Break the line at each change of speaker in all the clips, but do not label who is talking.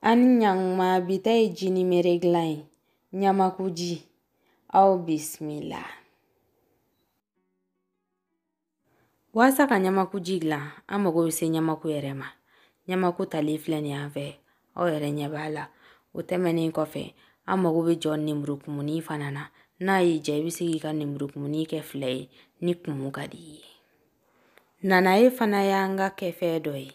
An yang ma bitai jini mereglain. Nyamakuji. Au bismillah. Wasa ka nyamakuji glan. Amogo wise nyamaku yerema. Nyamaku talifle ave. Au yere nyebala. Utemeni kofe. Amogo be John nimrukumuni fanana. Na ije bisigi ka nimrukumuni ke flay. Ni kumukadi. Nanae fana yanga kefe doi.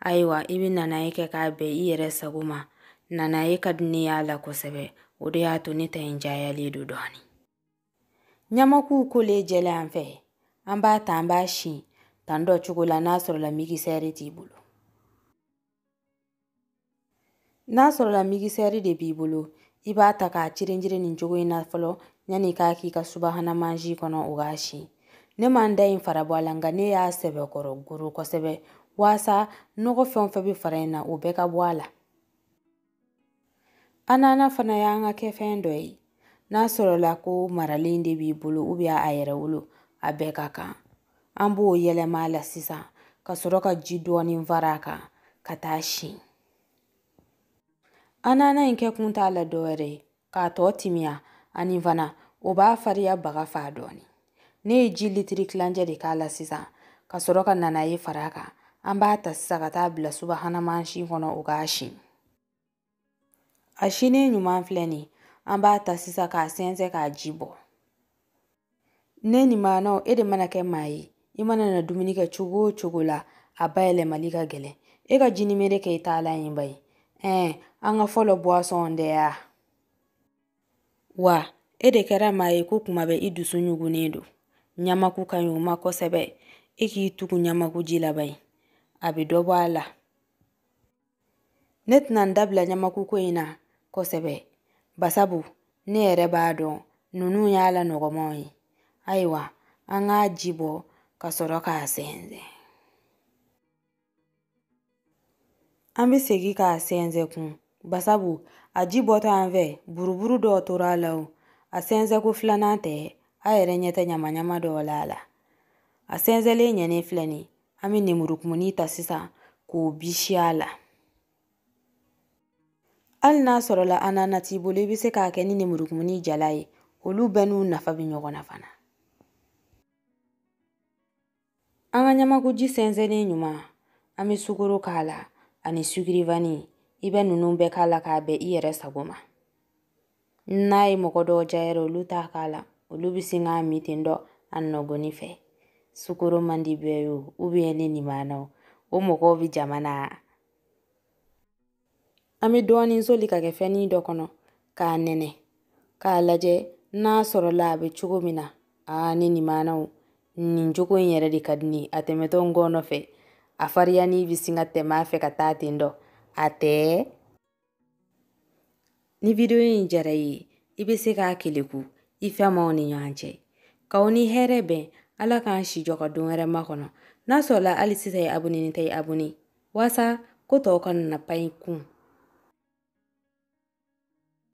Aiwa ibi nanae ke kabe iyere saguma. Nanae kaduniya la kosebe. Udeyato nita injaya lidu doni. Nyamaku kule jele anfe. Amba tamba shi. Tando chukula nasoro la migi seri tibulu. Nasoro la migi seri de bibulu. Iba taka chirinjiri ninjugu inafolo. Nyani kaki ka subahana manji kono ugashi. Ne manda infarabwalanga ne ya sebe koro guru kosebe. Wasa noko fionfebi farena ubeka bwala. Anana fana yanga kefendoi. Nasoro la ku maralinde bibulu ubia ayere ulu abeka ka. Ambu yele mala sisa. Kasoroka jidwani mvaraka. Katashi. Anana inke kunta ala doere. Kato timia. Anivana. Uba faria baga fadoni. Ne jili triklanje de kala sisa. Kasoroka nanaye faraka. Amba ata sisa katabila subahana manshi kono ugashi. Ashine nyuma fleni. Amba ata sisa ka sense ka jibo. Ne ni manao ede manake mai. Imana na duminike chugula. Abaele malika gele. Ega jinimere ke itala imbai. Anga follow boisson de ya. Wa. Ede kera mai kukumabe idusu nyugu nedo. Nyamaku kanyuma kosebe. Eki ituku nyamaku jila bai. Abidobo ala. Net nandabla nyamaku kwena kosebe. Basabu. Ne erebado. Nunu nyala nogomoi. Aiwa. Anga jibo. Kasoroka asenze. Ambi segi ka asenze kun. Basabu. Ajibo to anve. Buruburu do otorala. Asenze ku flanante. Ayere nyete nyama do lala. Asenze le nyene fleni. Ami nimurukumunita sisa. Ku bishiala. Al nasoro la anana tibule bise ka keni nimurukumuni jalai. Olu benu nafabi nyogo nafana. Anga nyamakuji senze ne nyuma. Ami sukuru kala. Ani sugirivani. Ibe nunumbe kala kabe iyere saguma. Nai mokodo jaero olu takala. Olu bisi nga mitindo annogonife. Sukuru mandi beyu. Ubiene ni manao. Mokovi jamana. Ami doani nzoli kagefeni dokono. Ka nene. Ka laje. Nasoro labe chugumina. Nini manao. Ninjuku inyere di kadni. Ate metongo nofe. Afariani visinga temafe katati ndo. Ate. Ni video injarayi. Ibisi ka akiliku. Ifya maoni nyanche. Kauni herebe. Ala kanshi joka dungere makono. Nasola alisita ya abuni nita ya abuni. Wasa kuto okana na paikun.